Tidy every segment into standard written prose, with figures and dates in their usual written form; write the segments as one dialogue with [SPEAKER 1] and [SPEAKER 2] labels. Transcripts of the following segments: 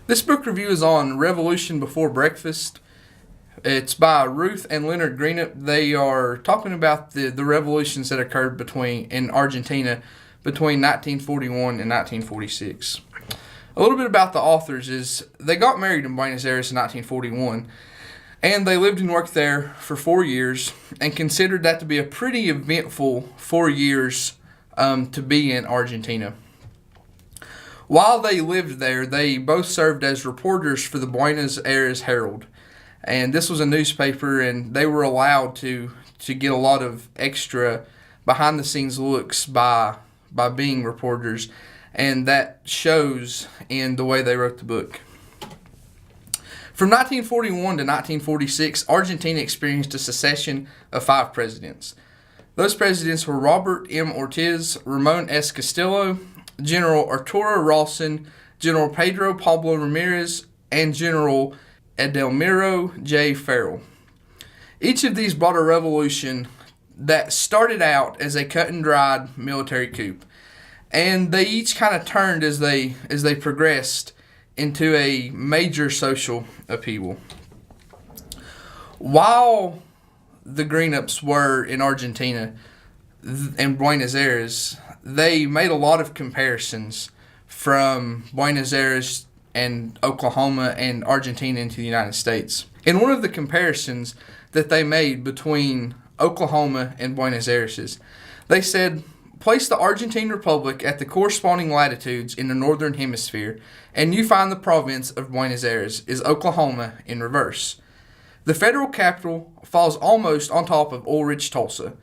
[SPEAKER 1] This book review is on Revolution Before Breakfast. It's by Ruth and Leonard Greenup. They are talking about the revolutions that occurred in Argentina between 1941 and 1946. A little bit about the authors is they got married in Buenos Aires in 1941, and they lived and worked there for 4 years and considered that to be a pretty eventful 4 years to be in Argentina. While they lived there, they both served as reporters for the Buenos Aires Herald. And this was a newspaper, and they were allowed to get a lot of extra behind-the-scenes looks by being reporters, and that shows in the way they wrote the book. From 1941 to 1946, Argentina experienced a succession of 5 presidents. Those presidents were Robert M. Ortiz, Ramon S. Castillo, General Arturo Rawson, General Pedro Pablo Ramirez, and General Edelmiro J. Farrell. Each of these brought a revolution that started out as a cut-and-dried military coup, and they each kind of turned as they progressed into a major social upheaval. While the Greenups were in Argentina and Buenos Aires, they made a lot of comparisons from Buenos Aires and Oklahoma and Argentina into the United States. And one of the comparisons that they made between Oklahoma and Buenos Aires, they said, place the Argentine Republic at the corresponding latitudes in the northern hemisphere, and you find the province of Buenos Aires is Oklahoma in reverse. The federal capital falls almost on top of oil-rich Tulsa,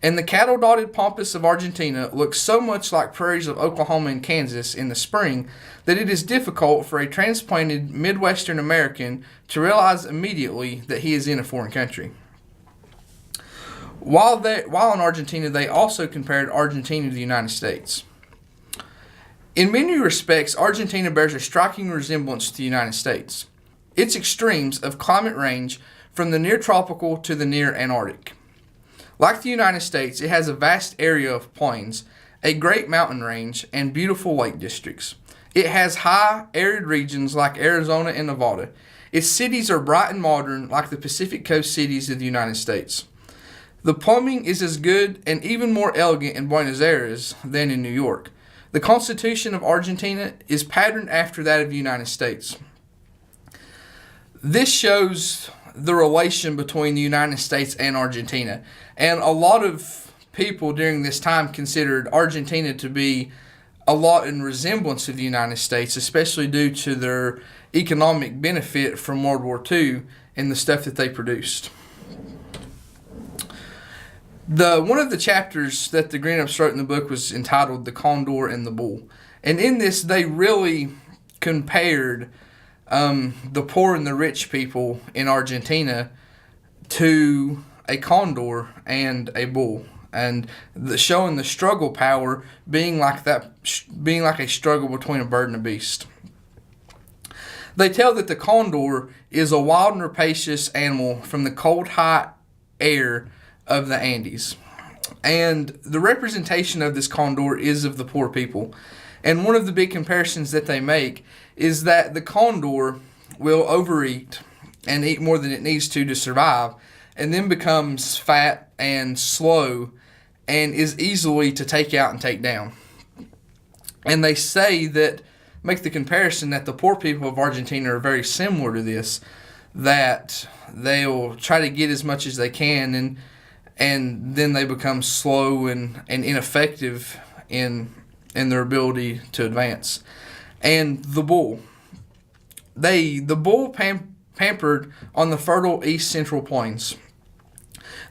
[SPEAKER 1] and the cattle-dotted pampas of Argentina look so much like prairies of Oklahoma and Kansas in the spring that it is difficult for a transplanted Midwestern American to realize immediately that he is in a foreign country. While in Argentina, they also compared Argentina to the United States. In many respects, Argentina bears a striking resemblance to the United States. Its extremes of climate range from the near tropical to the near Antarctic. Like the United States, it has a vast area of plains, a great mountain range, and beautiful lake districts. It has high, arid regions like Arizona and Nevada. Its cities are bright and modern like the Pacific Coast cities of the United States. The plumbing is as good and even more elegant in Buenos Aires than in New York. The Constitution of Argentina is patterned after that of the United States. This shows the relation between the United States and Argentina. And a lot of people during this time considered Argentina to be a lot in resemblance of the United States, especially due to their economic benefit from World War II and the stuff that they produced. One of the chapters that the Greenups wrote in the book was entitled The Condor and the Bull. And in this, they really compared the poor and the rich people in Argentina to a condor and a bull, and showing the struggle power being like a struggle between a bird and a beast. They tell that the condor is a wild and rapacious animal from the cold, hot air of the Andes, and the representation of this condor is of the poor people. And one of the big comparisons that they make is that the condor will overeat and eat more than it needs to survive, and then becomes fat and slow and is easily to take out and take down. And they make the comparison that the poor people of Argentina are very similar to this, that they'll try to get as much as they can, and then they become slow and ineffective in their ability to advance. And the bull. The bull pampered on the fertile east central plains.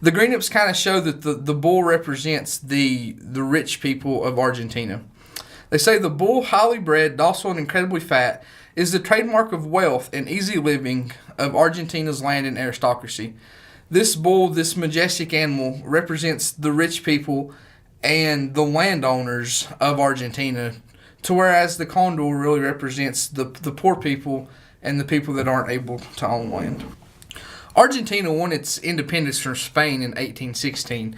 [SPEAKER 1] The Greenups kind of show that the bull represents the rich people of Argentina. They say the bull, highly bred, docile, and incredibly fat, is the trademark of wealth and easy living of Argentina's land and aristocracy. This bull, this majestic animal, represents the rich people and the landowners of Argentina, to whereas the condor really represents the poor people and the people that aren't able to own land. Argentina won its independence from Spain in 1816,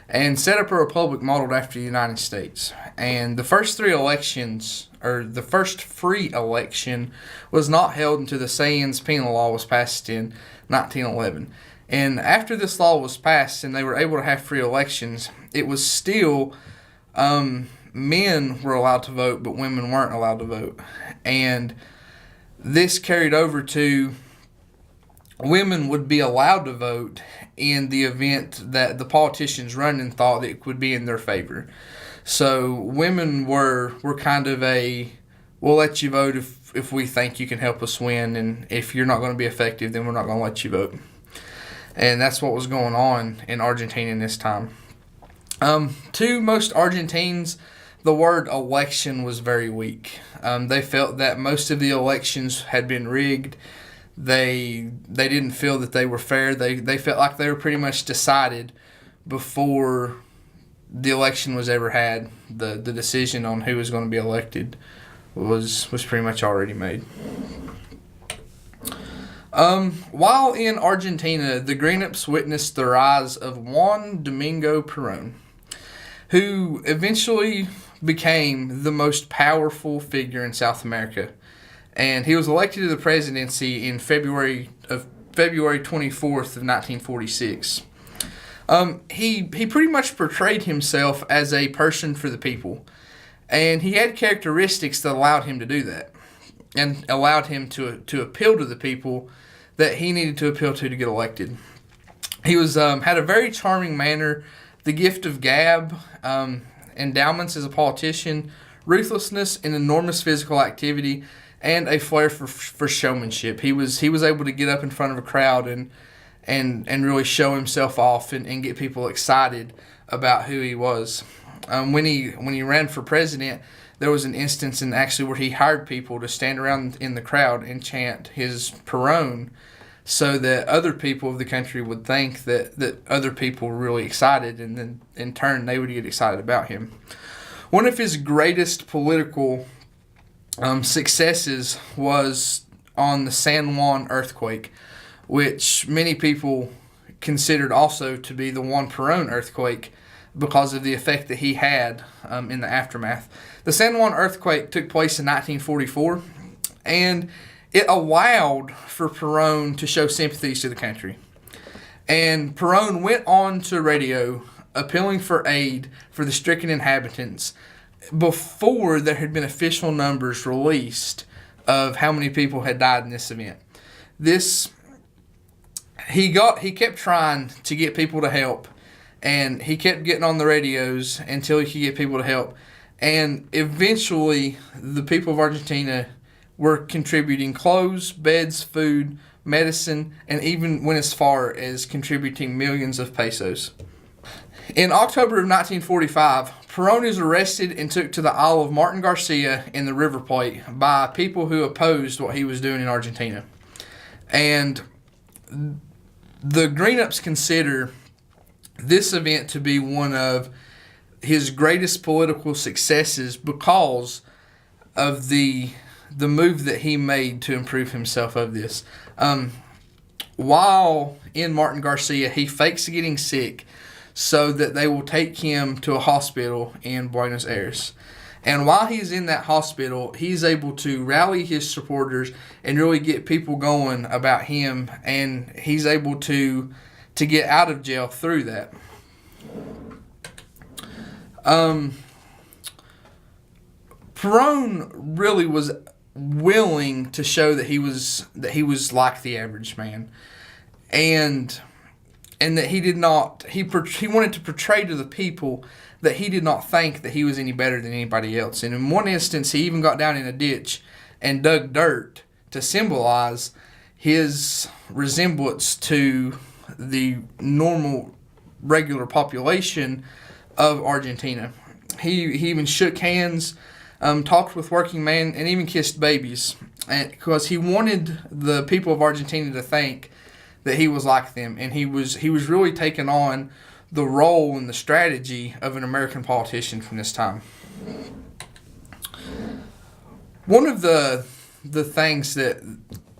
[SPEAKER 1] and set up a republic modeled after the United States. And the first three elections, or the first free election, was not held until the Sayans Penal Law was passed in 1911. And after this law was passed and they were able to have free elections, it was still men were allowed to vote, but women weren't allowed to vote. And this carried over to women would be allowed to vote in the event that the politicians running thought it would be in their favor. So women were kind of we'll let you vote if we think you can help us win, and if you're not going to be effective, then we're not going to let you vote. And that's what was going on in Argentina in this time. To most Argentines, the word election was very weak. They felt that most of the elections had been rigged. They didn't feel that they were fair. They felt like they were pretty much decided before the election was ever had. The decision on who was going to be elected was pretty much already made. While in Argentina, the Greenups witnessed the rise of Juan Domingo Perón, who eventually became the most powerful figure in South America. And he was elected to the presidency in February 24th of 1946. He pretty much portrayed himself as a person for the people. And he had characteristics that allowed him to do that, and allowed him to appeal to the people that he needed to appeal to get elected. He was had a very charming manner, the gift of gab, endowments as a politician, ruthlessness and enormous physical activity, and a flair for showmanship. He was able to get up in front of a crowd and really show himself off and get people excited about who he was. When he ran for president, there was an instance where he hired people to stand around in the crowd and chant his Perón, so that other people of the country would think that other people were really excited, and then in turn they would get excited about him. One of his greatest political successes was on the San Juan earthquake, which many people considered also to be the Juan Perón earthquake because of the effect that he had in the aftermath. The San Juan earthquake took place in 1944, and it allowed for Perón to show sympathies to the country. And Perón went on to radio appealing for aid for the stricken inhabitants before there had been official numbers released of how many people had died in this event. He kept trying to get people to help, and he kept getting on the radios until he could get people to help. And eventually, the people of Argentina were contributing clothes, beds, food, medicine, and even went as far as contributing millions of pesos. In October of 1945, Perón is arrested and took to the Isle of Martin Garcia in the River Plate by people who opposed what he was doing in Argentina. And the Greenups consider this event to be one of his greatest political successes because of the move that he made to improve himself of this. While in Martin Garcia, he fakes getting sick so that they will take him to a hospital in Buenos Aires. And while he's in that hospital, he's able to rally his supporters and really get people going about him, and he's able to get out of jail through that. Perón really was willing to show that he was like the average man, and that he wanted to portray to the people that he did not think that he was any better than anybody else. And in one instance, he even got down in a ditch and dug dirt to symbolize his resemblance to the normal, regular population of Argentina. He even shook hands, talked with working men, and even kissed babies, because he wanted the people of Argentina to think that he was like them, and he was really taking on the role and the strategy of an American politician from this time. One of the things that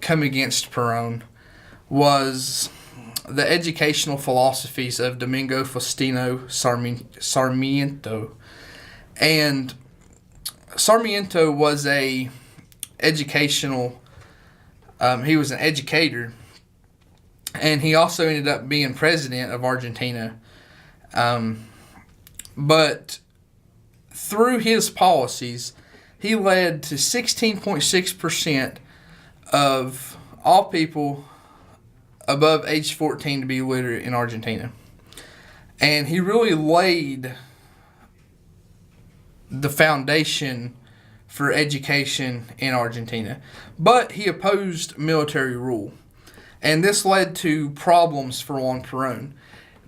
[SPEAKER 1] come against Perón was the educational philosophies of Domingo Faustino Sarmiento. And Sarmiento was he was an educator, and he also ended up being president of Argentina. But through his policies, he led to 16.6% of all people above age 14 to be literate in Argentina. And he really laid the foundation for education in Argentina. But he opposed military rule. And this led to problems for Juan Perón.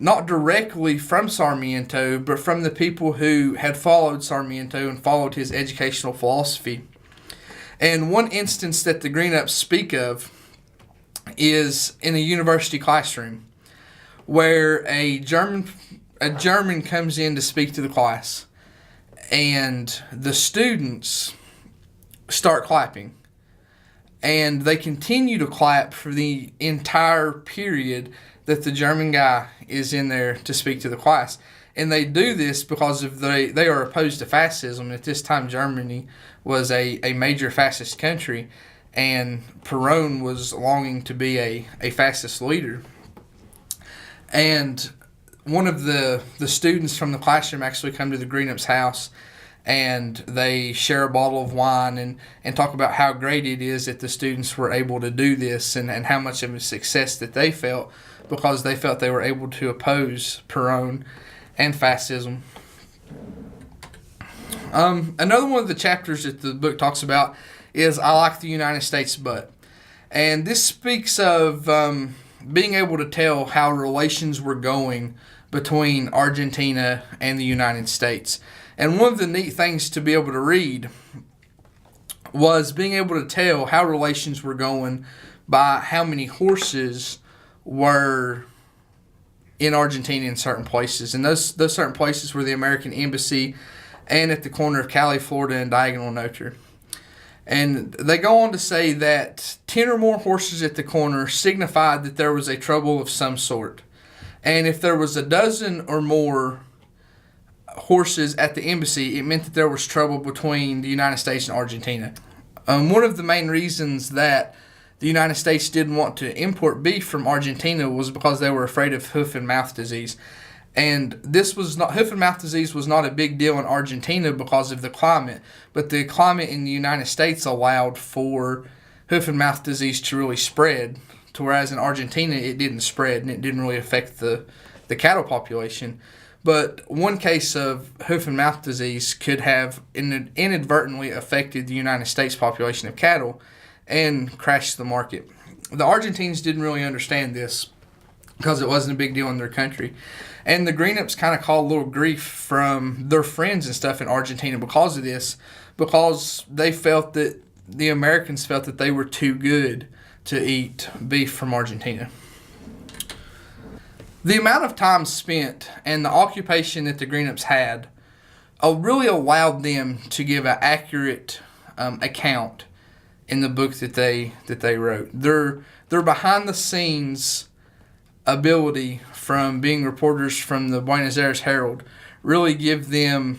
[SPEAKER 1] Not directly from Sarmiento, but from the people who had followed Sarmiento and followed his educational philosophy. And one instance that the Green Ups speak of is in a university classroom where a German comes in to speak to the class, and the students start clapping, and they continue to clap for the entire period that the German guy is in there to speak to the class. And they do this because they are opposed to fascism. At this time, Germany was a major fascist country, and Perón was longing to be a fascist leader. And one of the students from the classroom actually come to the Green Ups' house, and they share a bottle of wine and talk about how great it is that the students were able to do this, and how much of a success that they felt, because they felt they were able to oppose Perón and fascism. Another one of the chapters that the book talks about is I Like the United States But. And this speaks of being able to tell how relations were going between Argentina and the United States. And one of the neat things to be able to read was being able to tell how relations were going by how many horses were in Argentina in certain places. And those certain places were the American Embassy and at the corner of Cali, Florida and Diagonal Notre. And they go on to say that 10 or more horses at the corner signified that there was a trouble of some sort. And if there was a dozen or more horses at the embassy, it meant that there was trouble between the United States and Argentina. One of the main reasons that the United States didn't want to import beef from Argentina was because they were afraid of hoof and mouth disease. And hoof and mouth disease was not a big deal in Argentina because of the climate, but the climate in the United States allowed for hoof and mouth disease to really spread, to whereas in Argentina it didn't spread and it didn't really affect the cattle population. But one case of hoof and mouth disease could have inadvertently affected the United States population of cattle and crashed the market. The Argentines didn't really understand this because it wasn't a big deal in their country. And the Green Ups kind of caught a little grief from their friends and stuff in Argentina because of this, because they felt that the Americans felt that they were too good to eat beef from Argentina. The amount of time spent and the occupation that the Green Ups had really allowed them to give an accurate account in the book that they wrote. Their behind the scenes ability from being reporters from the Buenos Aires Herald really give them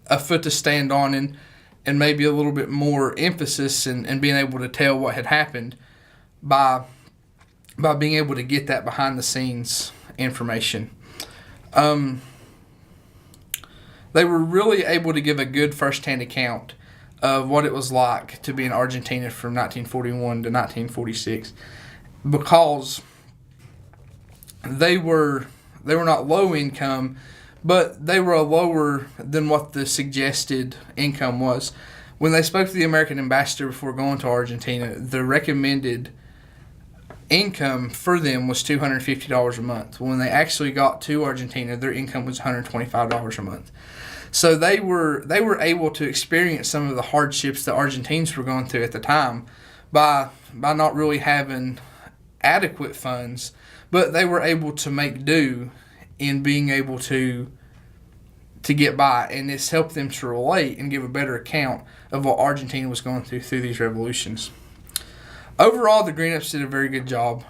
[SPEAKER 1] a foot to stand on and maybe a little bit more emphasis and being able to tell what had happened by being able to get that behind the scenes information. They were really able to give a good first-hand account of what it was like to be in Argentina from 1941 to 1946, because they were not low income, but they were lower than what the suggested income was. When they spoke to the American ambassador before going to Argentina, the recommended income for them was $250 a month. When they actually got to Argentina, their income was $125 a month. So they were able to experience some of the hardships the Argentines were going through at the time by not really having adequate funds, but they were able to make do in being able to get by, and it's helped them to relate and give a better account of what Argentina was going through these revolutions. Overall, the Green Ups did a very good job.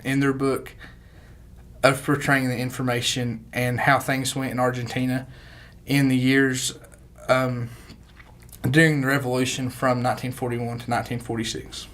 [SPEAKER 1] in their book of portraying the information and how things went in Argentina in the years during the revolution from 1941 to 1946.